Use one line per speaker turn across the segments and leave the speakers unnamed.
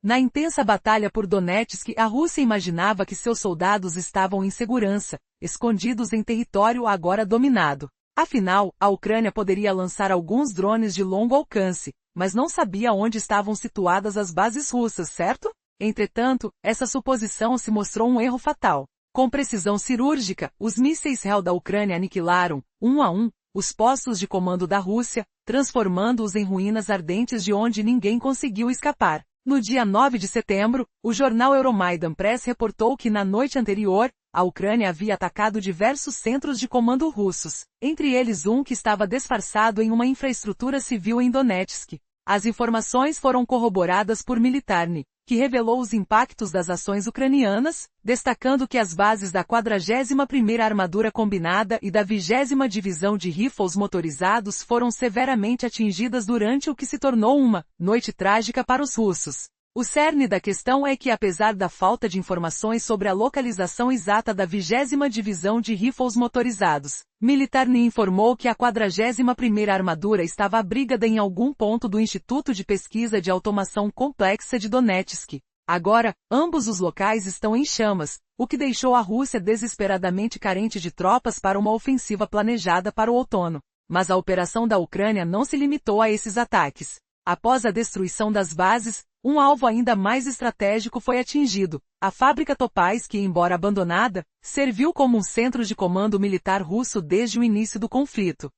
Na intensa batalha por Donetsk, a Rússia imaginava que seus soldados estavam em segurança, escondidos em território agora dominado. Afinal, a Ucrânia poderia lançar alguns drones de longo alcance, mas não sabia onde estavam situadas as bases russas, certo? Entretanto, essa suposição se mostrou um erro fatal. Com precisão cirúrgica, os mísseis Hell da Ucrânia aniquilaram, um a um, os postos de comando da Rússia, transformando-os em ruínas ardentes de onde ninguém conseguiu escapar. No dia 9 de setembro, o jornal Euromaidan Press reportou que na noite anterior, a Ucrânia havia atacado diversos centros de comando russos, entre eles um que estava disfarçado em uma infraestrutura civil em Donetsk. As informações foram corroboradas por Militarny, que revelou os impactos das ações ucranianas, destacando que as bases da 41ª Armadura Combinada e da 20ª Divisão de Rifles Motorizados foram severamente atingidas durante o que se tornou uma noite trágica para os russos. O cerne da questão é que, apesar da falta de informações sobre a localização exata da 20ª Divisão de Rifles Motorizados, Militarny informou que a 41ª Armadura estava abrigada em algum ponto do Instituto de Pesquisa de Automação Complexa de Donetsk. Agora, ambos os locais estão em chamas, o que deixou a Rússia desesperadamente carente de tropas para uma ofensiva planejada para o outono. Mas a operação da Ucrânia não se limitou a esses ataques. Após a destruição das bases, um alvo ainda mais estratégico foi atingido. A fábrica Topaz, que, embora abandonada, serviu como um centro de comando militar russo desde o início do conflito.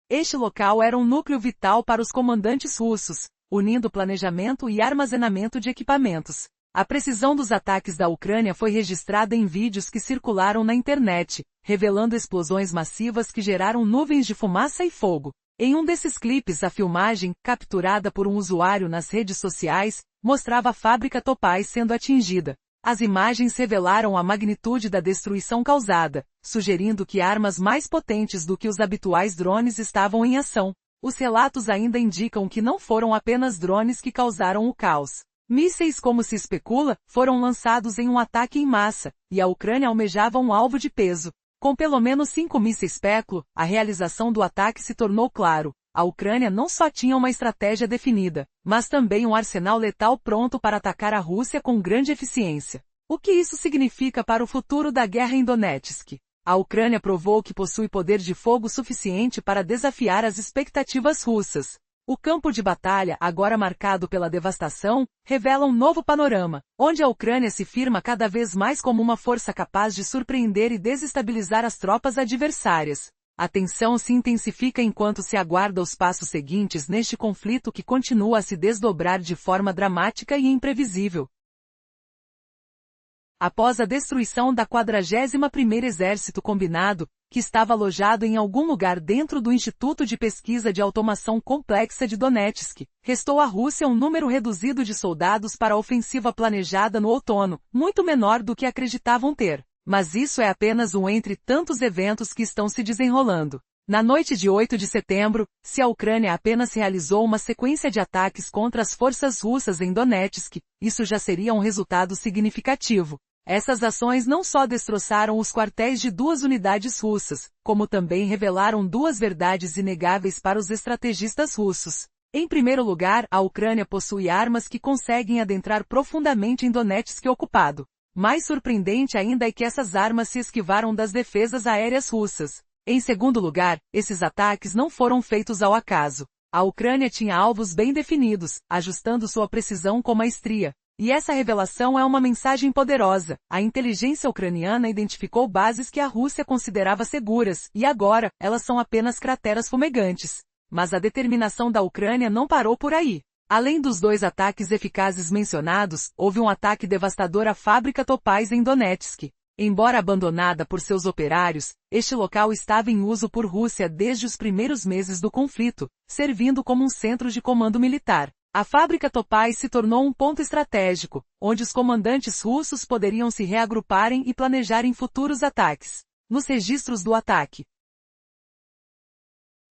Este local era um núcleo vital para os comandantes russos, unindo planejamento e armazenamento de equipamentos. A precisão dos ataques da Ucrânia foi registrada em vídeos que circularam na internet, revelando explosões massivas que geraram nuvens de fumaça e fogo. Em um desses clipes, a filmagem, capturada por um usuário nas redes sociais, mostrava a fábrica Topaz sendo atingida. As imagens revelaram a magnitude da destruição causada, sugerindo que armas mais potentes do que os habituais drones estavam em ação. Os relatos ainda indicam que não foram apenas drones que causaram o caos. Mísseis, como se especula, foram lançados em um ataque em massa, e a Ucrânia almejava um alvo de peso. Com pelo menos 5 mísseis Peklo, a realização do ataque se tornou claro. A Ucrânia não só tinha uma estratégia definida, mas também um arsenal letal pronto para atacar a Rússia com grande eficiência. O que isso significa para o futuro da guerra em Donetsk? A Ucrânia provou que possui poder de fogo suficiente para desafiar as expectativas russas. O campo de batalha, agora marcado pela devastação, revela um novo panorama, onde a Ucrânia se firma cada vez mais como uma força capaz de surpreender e desestabilizar as tropas adversárias. A tensão se intensifica enquanto se aguarda os passos seguintes neste conflito que continua a se desdobrar de forma dramática e imprevisível. Após a destruição da 41º Exército Combinado, que estava alojado em algum lugar dentro do Instituto de Pesquisa de Automação Complexa de Donetsk, restou à Rússia um número reduzido de soldados para a ofensiva planejada no outono, muito menor do que acreditavam ter. Mas isso é apenas um entre tantos eventos que estão se desenrolando. Na noite de 8 de setembro, se a Ucrânia apenas realizou uma sequência de ataques contra as forças russas em Donetsk, isso já seria um resultado significativo. Essas ações não só destroçaram os quartéis de 2 unidades russas, como também revelaram 2 verdades inegáveis para os estrategistas russos. Em primeiro lugar, a Ucrânia possui armas que conseguem adentrar profundamente em Donetsk ocupado. Mais surpreendente ainda é que essas armas se esquivaram das defesas aéreas russas. Em segundo lugar, esses ataques não foram feitos ao acaso. A Ucrânia tinha alvos bem definidos, ajustando sua precisão com maestria. E essa revelação é uma mensagem poderosa. A inteligência ucraniana identificou bases que a Rússia considerava seguras, e agora, elas são apenas crateras fumegantes. Mas a determinação da Ucrânia não parou por aí. Além dos 2 ataques eficazes mencionados, houve um ataque devastador à fábrica Topaz em Donetsk. Embora abandonada por seus operários, este local estava em uso por Rússia desde os primeiros meses do conflito, servindo como um centro de comando militar. A fábrica Topaz se tornou um ponto estratégico, onde os comandantes russos poderiam se reagruparem e planejarem futuros ataques. Nos registros do ataque,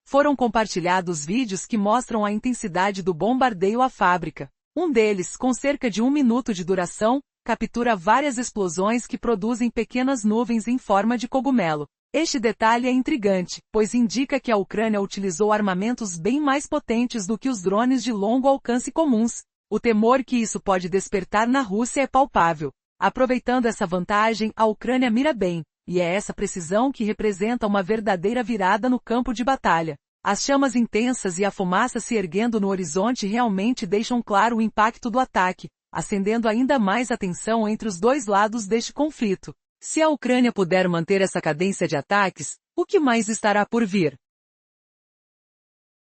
foram compartilhados vídeos que mostram a intensidade do bombardeio à fábrica. Um deles, com cerca de 1 minuto de duração, captura várias explosões que produzem pequenas nuvens em forma de cogumelo. Este detalhe é intrigante, pois indica que a Ucrânia utilizou armamentos bem mais potentes do que os drones de longo alcance comuns. O temor que isso pode despertar na Rússia é palpável. Aproveitando essa vantagem, a Ucrânia mira bem, e é essa precisão que representa uma verdadeira virada no campo de batalha. As chamas intensas e a fumaça se erguendo no horizonte realmente deixam claro o impacto do ataque, acendendo ainda mais a tensão entre os dois lados deste conflito. Se a Ucrânia puder manter essa cadência de ataques, o que mais estará por vir?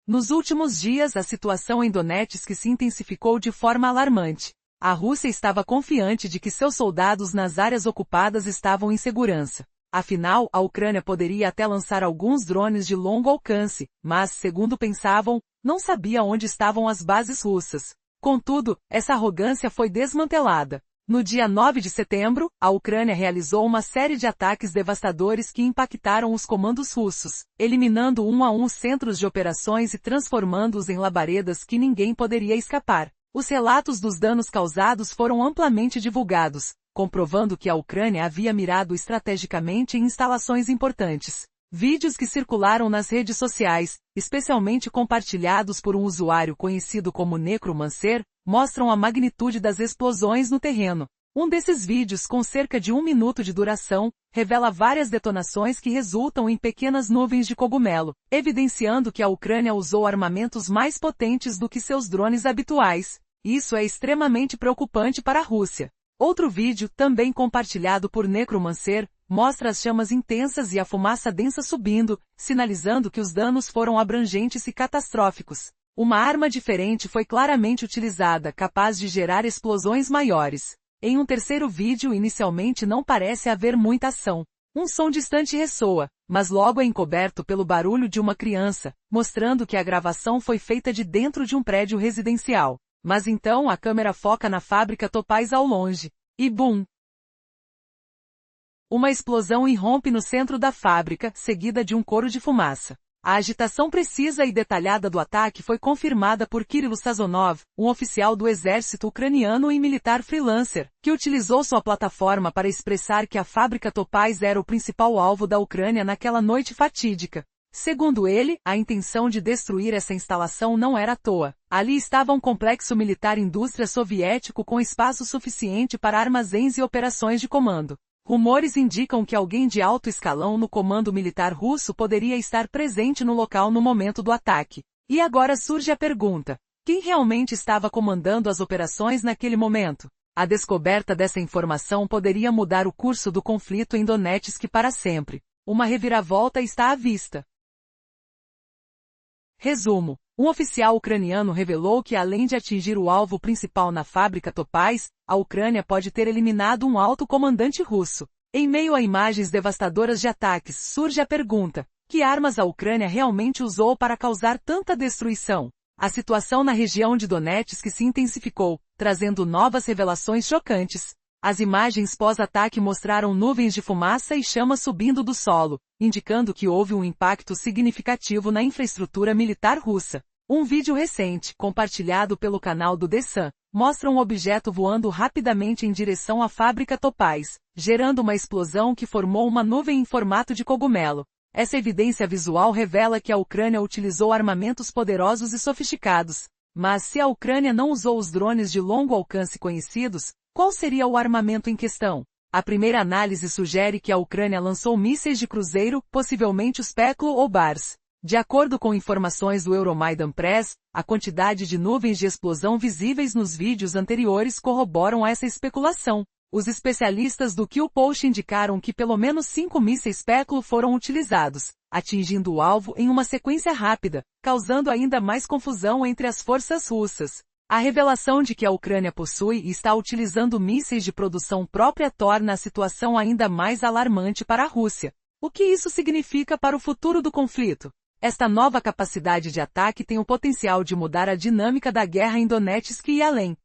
Nos últimos dias, a situação em Donetsk se intensificou de forma alarmante. A Rússia estava confiante de que seus soldados nas áreas ocupadas estavam em segurança. Afinal, a Ucrânia poderia até lançar alguns drones de longo alcance, mas, segundo pensavam, não sabia onde estavam as bases russas. Contudo, essa arrogância foi desmantelada. No dia 9 de setembro, a Ucrânia realizou uma série de ataques devastadores que impactaram os comandos russos, eliminando um a um centros de operações e transformando-os em labaredas que ninguém poderia escapar. Os relatos dos danos causados foram amplamente divulgados, comprovando que a Ucrânia havia mirado estrategicamente em instalações importantes. Vídeos que circularam nas redes sociais, especialmente compartilhados por um usuário conhecido como Necromancer, mostram a magnitude das explosões no terreno. Um desses vídeos, com cerca de 1 minuto de duração, revela várias detonações que resultam em pequenas nuvens de cogumelo, evidenciando que a Ucrânia usou armamentos mais potentes do que seus drones habituais. Isso é extremamente preocupante para a Rússia. Outro vídeo, também compartilhado por Necromancer, mostra as chamas intensas e a fumaça densa subindo, sinalizando que os danos foram abrangentes e catastróficos. Uma arma diferente foi claramente utilizada, capaz de gerar explosões maiores. Em um terceiro vídeo, inicialmente não parece haver muita ação. Um som distante ressoa, mas logo é encoberto pelo barulho de uma criança, mostrando que a gravação foi feita de dentro de um prédio residencial. Mas então a câmera foca na fábrica Topaz ao longe. E bum! Uma explosão irrompe no centro da fábrica, seguida de um coro de fumaça. A agitação precisa e detalhada do ataque foi confirmada por Kirilo Sazonov, um oficial do exército ucraniano e militar freelancer, que utilizou sua plataforma para expressar que a fábrica Topaz era o principal alvo da Ucrânia naquela noite fatídica. Segundo ele, a intenção de destruir essa instalação não era à toa. Ali estava um complexo militar-indústria soviético com espaço suficiente para armazéns e operações de comando. Rumores indicam que alguém de alto escalão no comando militar russo poderia estar presente no local no momento do ataque. E agora surge a pergunta: quem realmente estava comandando as operações naquele momento? A descoberta dessa informação poderia mudar o curso do conflito em Donetsk para sempre. Uma reviravolta está à vista. Resumo. Um oficial ucraniano revelou que além de atingir o alvo principal na fábrica Topaz, a Ucrânia pode ter eliminado um alto comandante russo. Em meio a imagens devastadoras de ataques, surge a pergunta: que armas a Ucrânia realmente usou para causar tanta destruição? A situação na região de Donetsk se intensificou, trazendo novas revelações chocantes. As imagens pós-ataque mostraram nuvens de fumaça e chamas subindo do solo, indicando que houve um impacto significativo na infraestrutura militar russa. Um vídeo recente, compartilhado pelo canal do The Sun, mostra um objeto voando rapidamente em direção à fábrica Topaz, gerando uma explosão que formou uma nuvem em formato de cogumelo. Essa evidência visual revela que a Ucrânia utilizou armamentos poderosos e sofisticados. Mas se a Ucrânia não usou os drones de longo alcance conhecidos, qual seria o armamento em questão? A primeira análise sugere que a Ucrânia lançou mísseis de cruzeiro, possivelmente os Peklo ou Bars. De acordo com informações do Euromaidan Press, a quantidade de nuvens de explosão visíveis nos vídeos anteriores corroboram essa especulação. Os especialistas do Killpost indicaram que pelo menos 5 mísseis Peklo foram utilizados, atingindo o alvo em uma sequência rápida, causando ainda mais confusão entre as forças russas. A revelação de que a Ucrânia possui e está utilizando mísseis de produção própria torna a situação ainda mais alarmante para a Rússia. O que isso significa para o futuro do conflito? Esta nova capacidade de ataque tem o potencial de mudar a dinâmica da guerra em Donetsk e além.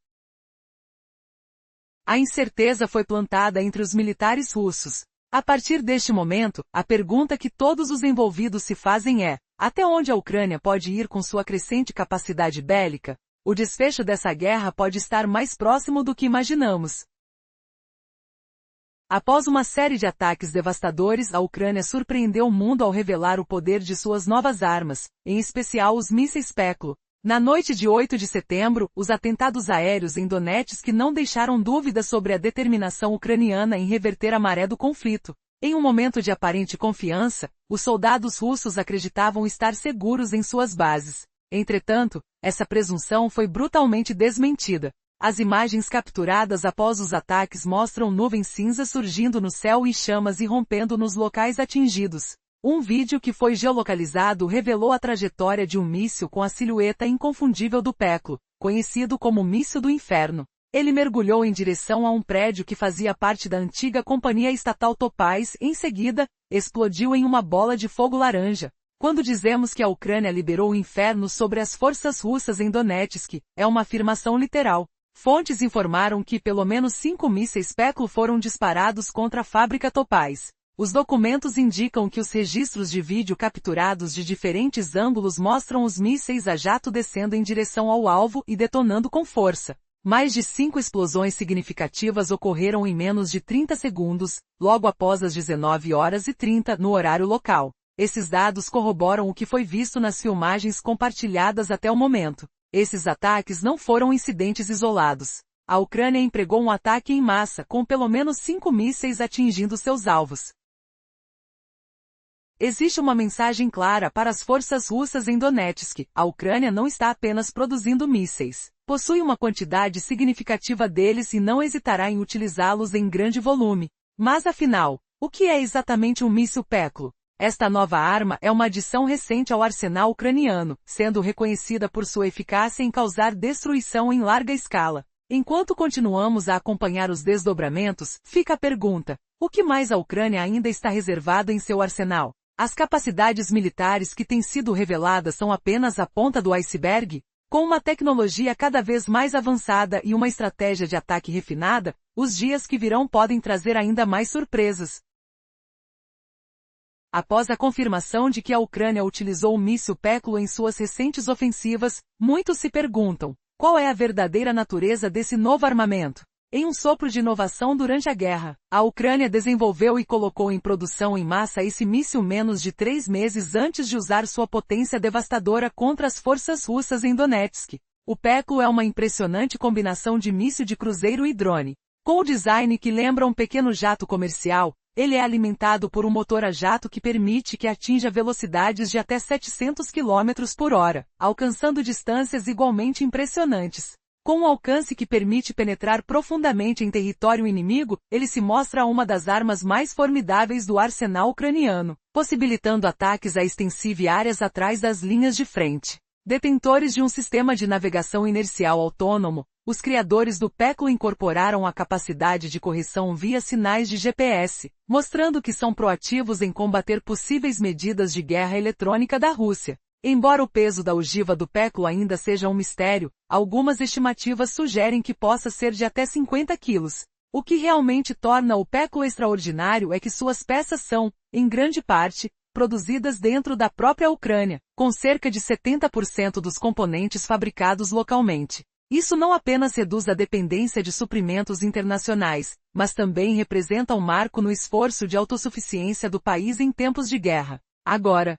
A incerteza foi plantada entre os militares russos. A partir deste momento, a pergunta que todos os envolvidos se fazem é: até onde a Ucrânia pode ir com sua crescente capacidade bélica? O desfecho dessa guerra pode estar mais próximo do que imaginamos. Após uma série de ataques devastadores, a Ucrânia surpreendeu o mundo ao revelar o poder de suas novas armas, em especial os mísseis Peklo. Na noite de 8 de setembro, os atentados aéreos em Donetsk não deixaram dúvidas sobre a determinação ucraniana em reverter a maré do conflito. Em um momento de aparente confiança, os soldados russos acreditavam estar seguros em suas bases. Entretanto, essa presunção foi brutalmente desmentida. As imagens capturadas após os ataques mostram nuvens cinzas surgindo no céu e chamas irrompendo nos locais atingidos. Um vídeo que foi geolocalizado revelou a trajetória de um míssil com a silhueta inconfundível do Peklo, conhecido como míssil do inferno. Ele mergulhou em direção a um prédio que fazia parte da antiga companhia estatal Topaz, em seguida, explodiu em uma bola de fogo laranja. Quando dizemos que a Ucrânia liberou o inferno sobre as forças russas em Donetsk, é uma afirmação literal. Fontes informaram que pelo menos 5 mísseis Peklo foram disparados contra a fábrica Topaz. Os documentos indicam que os registros de vídeo capturados de diferentes ângulos mostram os mísseis a jato descendo em direção ao alvo e detonando com força. Mais de 5 explosões significativas ocorreram em menos de 30 segundos, logo após as 19h30 no horário local. Esses dados corroboram o que foi visto nas filmagens compartilhadas até o momento. Esses ataques não foram incidentes isolados. A Ucrânia empregou um ataque em massa com pelo menos 5 mísseis atingindo seus alvos. Existe uma mensagem clara para as forças russas em Donetsk. A Ucrânia não está apenas produzindo mísseis. Possui uma quantidade significativa deles e não hesitará em utilizá-los em grande volume. Mas afinal, o que é exatamente um míssil Peklo? Esta nova arma é uma adição recente ao arsenal ucraniano, sendo reconhecida por sua eficácia em causar destruição em larga escala. Enquanto continuamos a acompanhar os desdobramentos, fica a pergunta: o que mais a Ucrânia ainda está reservado em seu arsenal? As capacidades militares que têm sido reveladas são apenas a ponta do iceberg? Com uma tecnologia cada vez mais avançada e uma estratégia de ataque refinada, os dias que virão podem trazer ainda mais surpresas. Após a confirmação de que a Ucrânia utilizou o míssil Peklo em suas recentes ofensivas, muitos se perguntam: qual é a verdadeira natureza desse novo armamento? Em um sopro de inovação durante a guerra, a Ucrânia desenvolveu e colocou em produção em massa esse míssil menos de 3 meses antes de usar sua potência devastadora contra as forças russas em Donetsk. O Peklo é uma impressionante combinação de míssil de cruzeiro e drone. Com o design que lembra um pequeno jato comercial, ele é alimentado por um motor a jato que permite que atinja velocidades de até 700 km por hora, alcançando distâncias igualmente impressionantes. Com um alcance que permite penetrar profundamente em território inimigo, ele se mostra uma das armas mais formidáveis do arsenal ucraniano, possibilitando ataques a extensiva e áreas atrás das linhas de frente. Detentores de um sistema de navegação inercial autônomo, os criadores do Peklo incorporaram a capacidade de correção via sinais de GPS, mostrando que são proativos em combater possíveis medidas de guerra eletrônica da Rússia. Embora o peso da ogiva do Peklo ainda seja um mistério, algumas estimativas sugerem que possa ser de até 50 quilos. O que realmente torna o Peklo extraordinário é que suas peças são, em grande parte, produzidas dentro da própria Ucrânia, com cerca de 70% dos componentes fabricados localmente. Isso não apenas reduz a dependência de suprimentos internacionais, mas também representa um marco no esforço de autossuficiência do país em tempos de guerra. Agora,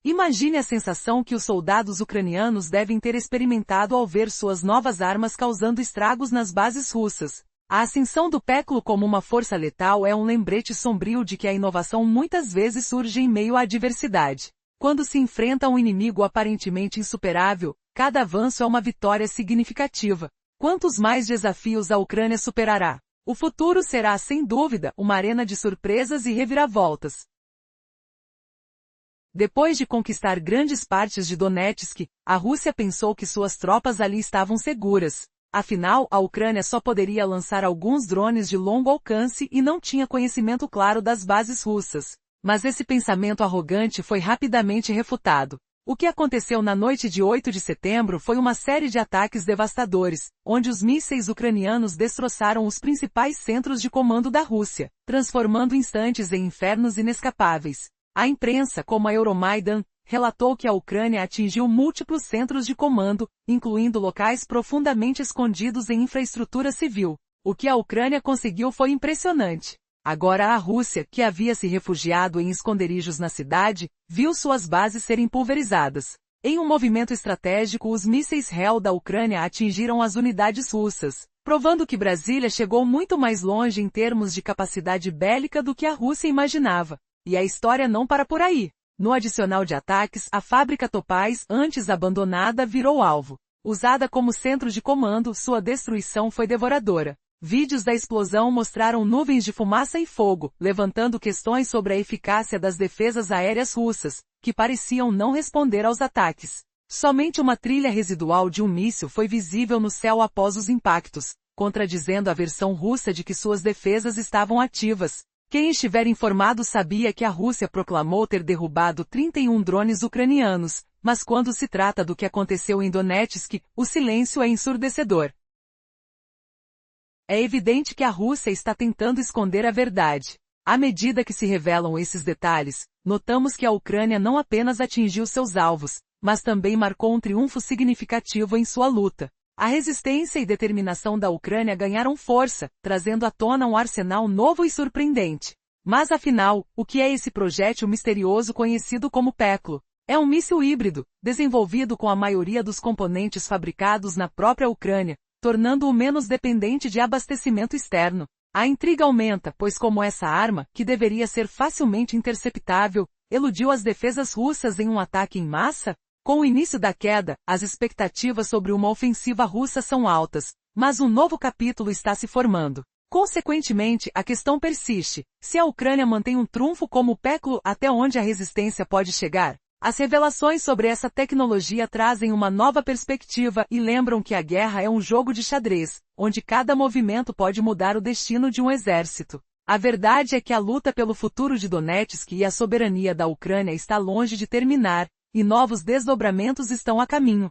imagine a sensação que os soldados ucranianos devem ter experimentado ao ver suas novas armas causando estragos nas bases russas. A ascensão do Peklo como uma força letal é um lembrete sombrio de que a inovação muitas vezes surge em meio à adversidade. Quando se enfrenta um inimigo aparentemente insuperável, cada avanço é uma vitória significativa. Quantos mais desafios a Ucrânia superará? O futuro será, sem dúvida, uma arena de surpresas e reviravoltas. Depois de conquistar grandes partes de Donetsk, a Rússia pensou que suas tropas ali estavam seguras. Afinal, a Ucrânia só poderia lançar alguns drones de longo alcance e não tinha conhecimento claro das bases russas. Mas esse pensamento arrogante foi rapidamente refutado. O que aconteceu na noite de 8 de setembro foi uma série de ataques devastadores, onde os mísseis ucranianos destroçaram os principais centros de comando da Rússia, transformando instantes em infernos inescapáveis. A imprensa, como a Euromaidan, relatou que a Ucrânia atingiu múltiplos centros de comando, incluindo locais profundamente escondidos em infraestrutura civil. O que a Ucrânia conseguiu foi impressionante. Agora a Rússia, que havia se refugiado em esconderijos na cidade, viu suas bases serem pulverizadas. Em um movimento estratégico, os mísseis Hell da Ucrânia atingiram as unidades russas, provando que Brasília chegou muito mais longe em termos de capacidade bélica do que a Rússia imaginava. E a história não para por aí. No adicional de ataques, a fábrica Topaz, antes abandonada, virou alvo. Usada como centro de comando, sua destruição foi devoradora. Vídeos da explosão mostraram nuvens de fumaça e fogo, levantando questões sobre a eficácia das defesas aéreas russas, que pareciam não responder aos ataques. Somente uma trilha residual de um míssil foi visível no céu após os impactos, contradizendo a versão russa de que suas defesas estavam ativas. Quem estiver informado sabia que a Rússia proclamou ter derrubado 31 drones ucranianos, mas quando se trata do que aconteceu em Donetsk, o silêncio é ensurdecedor. É evidente que a Rússia está tentando esconder a verdade. À medida que se revelam esses detalhes, notamos que a Ucrânia não apenas atingiu seus alvos, mas também marcou um triunfo significativo em sua luta. A resistência e determinação da Ucrânia ganharam força, trazendo à tona um arsenal novo e surpreendente. Mas afinal, o que é esse projétil misterioso conhecido como Peklo? É um míssil híbrido, desenvolvido com a maioria dos componentes fabricados na própria Ucrânia, tornando-o menos dependente de abastecimento externo. A intriga aumenta, pois como essa arma, que deveria ser facilmente interceptável, eludiu as defesas russas em um ataque em massa? Com o início da queda, as expectativas sobre uma ofensiva russa são altas, mas um novo capítulo está se formando. Consequentemente, a questão persiste: se a Ucrânia mantém um trunfo como o Peklo, até onde a resistência pode chegar? As revelações sobre essa tecnologia trazem uma nova perspectiva e lembram que a guerra é um jogo de xadrez, onde cada movimento pode mudar o destino de um exército. A verdade é que a luta pelo futuro de Donetsk e a soberania da Ucrânia está longe de terminar, e novos desdobramentos estão a caminho.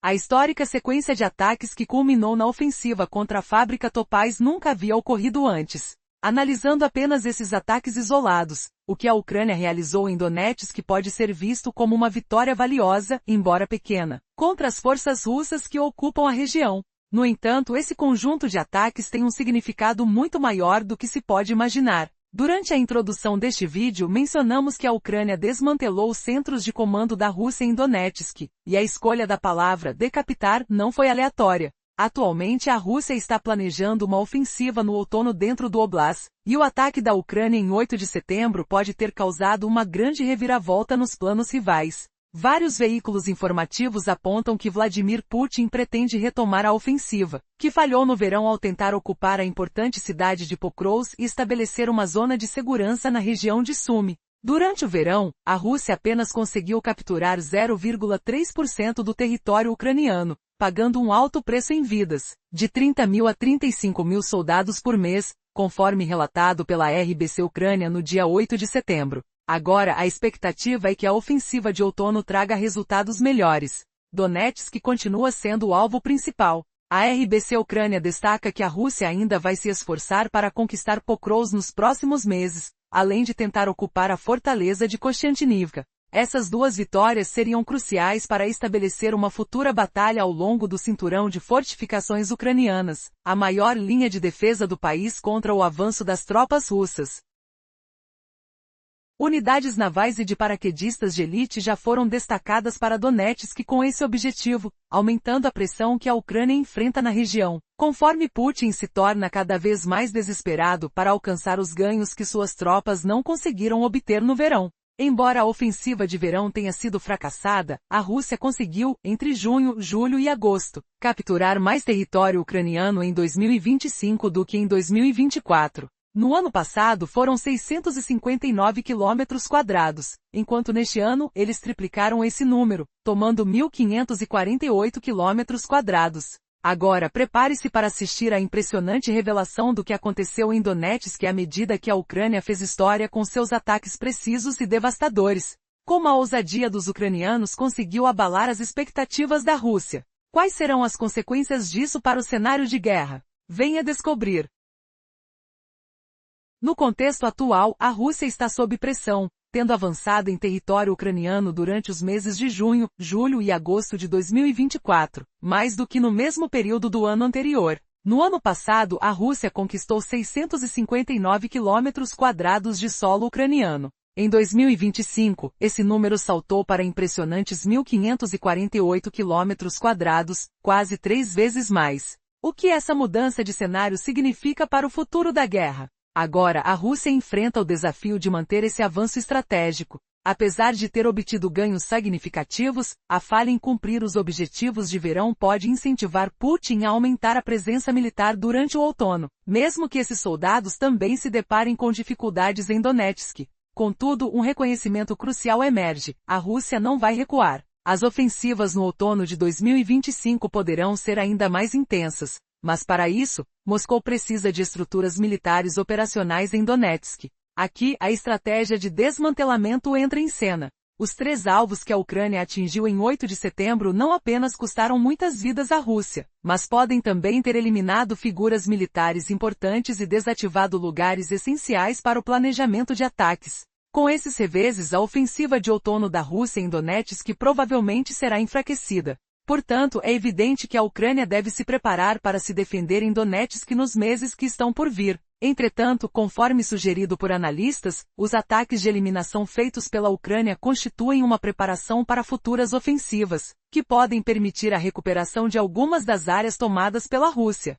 A histórica sequência de ataques que culminou na ofensiva contra a fábrica Topaz nunca havia ocorrido antes. Analisando apenas esses ataques isolados, o que a Ucrânia realizou em Donetsk pode ser visto como uma vitória valiosa, embora pequena, contra as forças russas que ocupam a região. No entanto, esse conjunto de ataques tem um significado muito maior do que se pode imaginar. Durante a introdução deste vídeo mencionamos que a Ucrânia desmantelou os centros de comando da Rússia em Donetsk, e a escolha da palavra decapitar não foi aleatória. Atualmente a Rússia está planejando uma ofensiva no outono dentro do Oblast, e o ataque da Ucrânia em 8 de setembro pode ter causado uma grande reviravolta nos planos rivais. Vários veículos informativos apontam que Vladimir Putin pretende retomar a ofensiva, que falhou no verão ao tentar ocupar a importante cidade de Pokrovsk e estabelecer uma zona de segurança na região de Sumy. Durante o verão, a Rússia apenas conseguiu capturar 0,3% do território ucraniano, pagando um alto preço em vidas, de 30 mil a 35 mil soldados por mês, conforme relatado pela RBC Ucrânia no dia 8 de setembro. Agora a expectativa é que a ofensiva de outono traga resultados melhores. Donetsk continua sendo o alvo principal. A RBC Ucrânia destaca que a Rússia ainda vai se esforçar para conquistar Pokrovsk nos próximos meses, além de tentar ocupar a fortaleza de Kostiantynivka. Essas duas vitórias seriam cruciais para estabelecer uma futura batalha ao longo do cinturão de fortificações ucranianas, a maior linha de defesa do país contra o avanço das tropas russas. Unidades navais e de paraquedistas de elite já foram destacadas para Donetsk com esse objetivo, aumentando a pressão que a Ucrânia enfrenta na região, conforme Putin se torna cada vez mais desesperado para alcançar os ganhos que suas tropas não conseguiram obter no verão. Embora a ofensiva de verão tenha sido fracassada, a Rússia conseguiu, entre junho, julho e agosto, capturar mais território ucraniano em 2025 do que em 2024. No ano passado foram 659 quilômetros quadrados, enquanto neste ano eles triplicaram esse número, tomando 1.548 quilômetros quadrados. Agora prepare-se para assistir à impressionante revelação do que aconteceu em Donetsk à medida que a Ucrânia fez história com seus ataques precisos e devastadores. Como a ousadia dos ucranianos conseguiu abalar as expectativas da Rússia? Quais serão as consequências disso para o cenário de guerra? Venha descobrir. No contexto atual, a Rússia está sob pressão, tendo avançado em território ucraniano durante os meses de junho, julho e agosto de 2024, mais do que no mesmo período do ano anterior. No ano passado, a Rússia conquistou 659 quilômetros quadrados de solo ucraniano. Em 2025, esse número saltou para impressionantes 1.548 km², quase 3 vezes mais. O que essa mudança de cenário significa para o futuro da guerra? Agora a Rússia enfrenta o desafio de manter esse avanço estratégico. Apesar de ter obtido ganhos significativos, a falha em cumprir os objetivos de verão pode incentivar Putin a aumentar a presença militar durante o outono, mesmo que esses soldados também se deparem com dificuldades em Donetsk. Contudo, um reconhecimento crucial emerge: a Rússia não vai recuar. As ofensivas no outono de 2025 poderão ser ainda mais intensas, mas para isso, Moscou precisa de estruturas militares operacionais em Donetsk. Aqui, a estratégia de desmantelamento entra em cena. Os 3 alvos que a Ucrânia atingiu em 8 de setembro não apenas custaram muitas vidas à Rússia, mas podem também ter eliminado figuras militares importantes e desativado lugares essenciais para o planejamento de ataques. Com esses reveses, a ofensiva de outono da Rússia em Donetsk provavelmente será enfraquecida. Portanto, é evidente que a Ucrânia deve se preparar para se defender em Donetsk nos meses que estão por vir. Entretanto, conforme sugerido por analistas, os ataques de eliminação feitos pela Ucrânia constituem uma preparação para futuras ofensivas, que podem permitir a recuperação de algumas das áreas tomadas pela Rússia.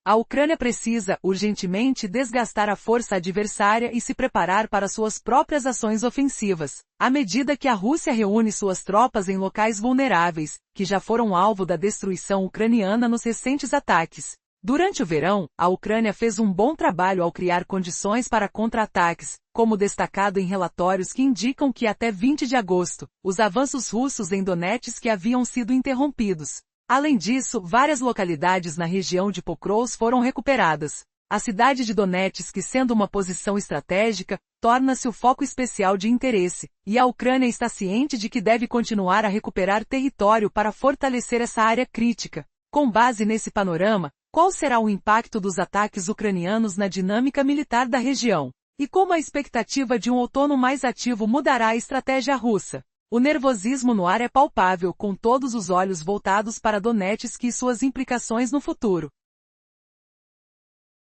A Ucrânia precisa, urgentemente, desgastar a força adversária e se preparar para suas próprias ações ofensivas, à medida que a Rússia reúne suas tropas em locais vulneráveis, que já foram alvo da destruição ucraniana nos recentes ataques. Durante o verão, a Ucrânia fez um bom trabalho ao criar condições para contra-ataques, como destacado em relatórios que indicam que até 20 de agosto, os avanços russos em Donetsk haviam sido interrompidos. Além disso, várias localidades na região de Pokrovsk foram recuperadas. A cidade de Donetsk, sendo uma posição estratégica, torna-se o foco especial de interesse, e a Ucrânia está ciente de que deve continuar a recuperar território para fortalecer essa área crítica. Com base nesse panorama, qual será o impacto dos ataques ucranianos na dinâmica militar da região? E como a expectativa de um outono mais ativo mudará a estratégia russa? O nervosismo no ar é palpável, com todos os olhos voltados para Donetsk e suas implicações no futuro.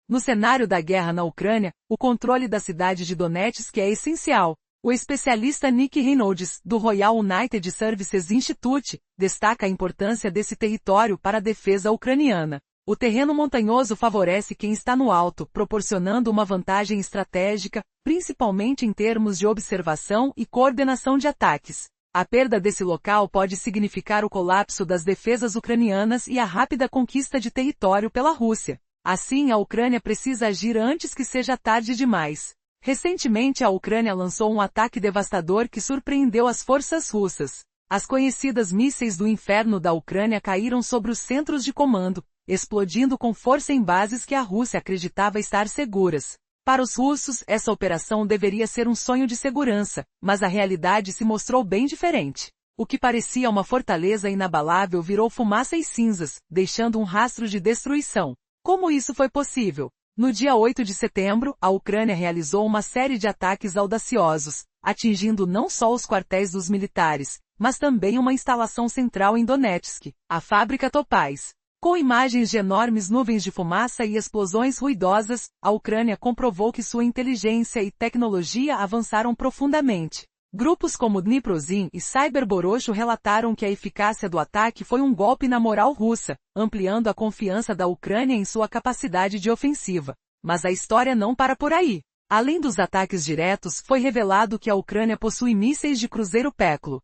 No cenário da guerra na Ucrânia, o controle da cidade de Donetsk é essencial. O especialista Nick Reynolds, do Royal United Services Institute, destaca a importância desse território para a defesa ucraniana. O terreno montanhoso favorece quem está no alto, proporcionando uma vantagem estratégica, principalmente em termos de observação e coordenação de ataques. A perda desse local pode significar o colapso das defesas ucranianas e a rápida conquista de território pela Rússia. Assim, a Ucrânia precisa agir antes que seja tarde demais. Recentemente, a Ucrânia lançou um ataque devastador que surpreendeu as forças russas. As conhecidas mísseis do inferno da Ucrânia caíram sobre os centros de comando, explodindo com força em bases que a Rússia acreditava estar seguras. Para os russos, essa operação deveria ser um sonho de segurança, mas a realidade se mostrou bem diferente. O que parecia uma fortaleza inabalável virou fumaça e cinzas, deixando um rastro de destruição. Como isso foi possível? No dia 8 de setembro, a Ucrânia realizou uma série de ataques audaciosos, atingindo não só os quartéis dos militares, mas também uma instalação central em Donetsk, a fábrica Topaz. Com imagens de enormes nuvens de fumaça e explosões ruidosas, a Ucrânia comprovou que sua inteligência e tecnologia avançaram profundamente. Grupos como Dniprozin e Cyberborosho relataram que a eficácia do ataque foi um golpe na moral russa, ampliando a confiança da Ucrânia em sua capacidade de ofensiva. Mas a história não para por aí. Além dos ataques diretos, foi revelado que a Ucrânia possui mísseis de cruzeiro Peklo,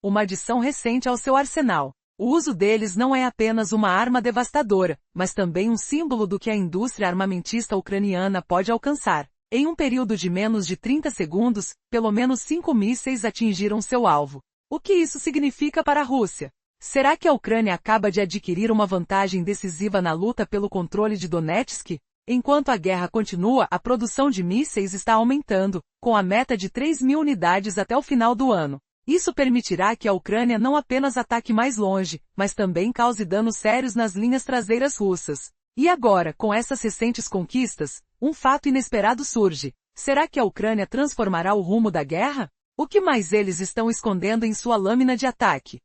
uma adição recente ao seu arsenal. O uso deles não é apenas uma arma devastadora, mas também um símbolo do que a indústria armamentista ucraniana pode alcançar. Em um período de menos de 30 segundos, pelo menos 5 mísseis atingiram seu alvo. O que isso significa para a Rússia? Será que a Ucrânia acaba de adquirir uma vantagem decisiva na luta pelo controle de Donetsk? Enquanto a guerra continua, a produção de mísseis está aumentando, com a meta de 3.000 unidades até o final do ano. Isso permitirá que a Ucrânia não apenas ataque mais longe, mas também cause danos sérios nas linhas traseiras russas. E agora, com essas recentes conquistas, um fato inesperado surge. Será que a Ucrânia transformará o rumo da guerra? O que mais eles estão escondendo em sua lâmina de ataque?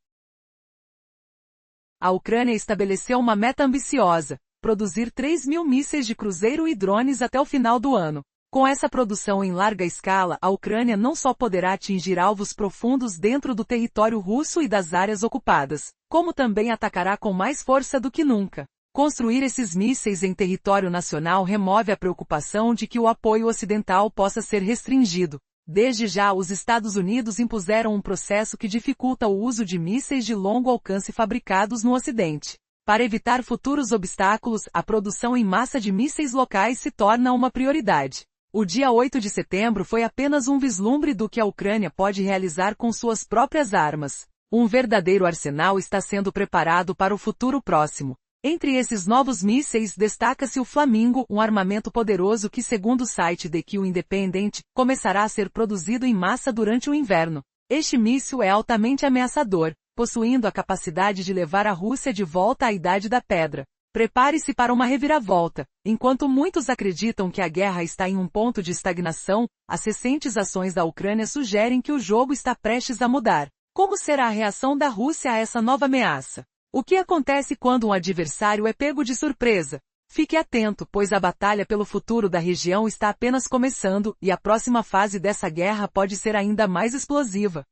A Ucrânia estabeleceu uma meta ambiciosa: produzir 3.000 mísseis de cruzeiro e drones até o final do ano. Com essa produção em larga escala, a Ucrânia não só poderá atingir alvos profundos dentro do território russo e das áreas ocupadas, como também atacará com mais força do que nunca. Construir esses mísseis em território nacional remove a preocupação de que o apoio ocidental possa ser restringido. Desde já, os Estados Unidos impuseram um processo que dificulta o uso de mísseis de longo alcance fabricados no Ocidente. Para evitar futuros obstáculos, a produção em massa de mísseis locais se torna uma prioridade. O dia 8 de setembro foi apenas um vislumbre do que a Ucrânia pode realizar com suas próprias armas. Um verdadeiro arsenal está sendo preparado para o futuro próximo. Entre esses novos mísseis destaca-se o Flamingo, um armamento poderoso que, segundo o site The Q Independent, começará a ser produzido em massa durante o inverno. Este míssil é altamente ameaçador, possuindo a capacidade de levar a Rússia de volta à Idade da Pedra. Prepare-se para uma reviravolta. Enquanto muitos acreditam que a guerra está em um ponto de estagnação, as recentes ações da Ucrânia sugerem que o jogo está prestes a mudar. Como será a reação da Rússia a essa nova ameaça? O que acontece quando um adversário é pego de surpresa? Fique atento, pois a batalha pelo futuro da região está apenas começando, e a próxima fase dessa guerra pode ser ainda mais explosiva.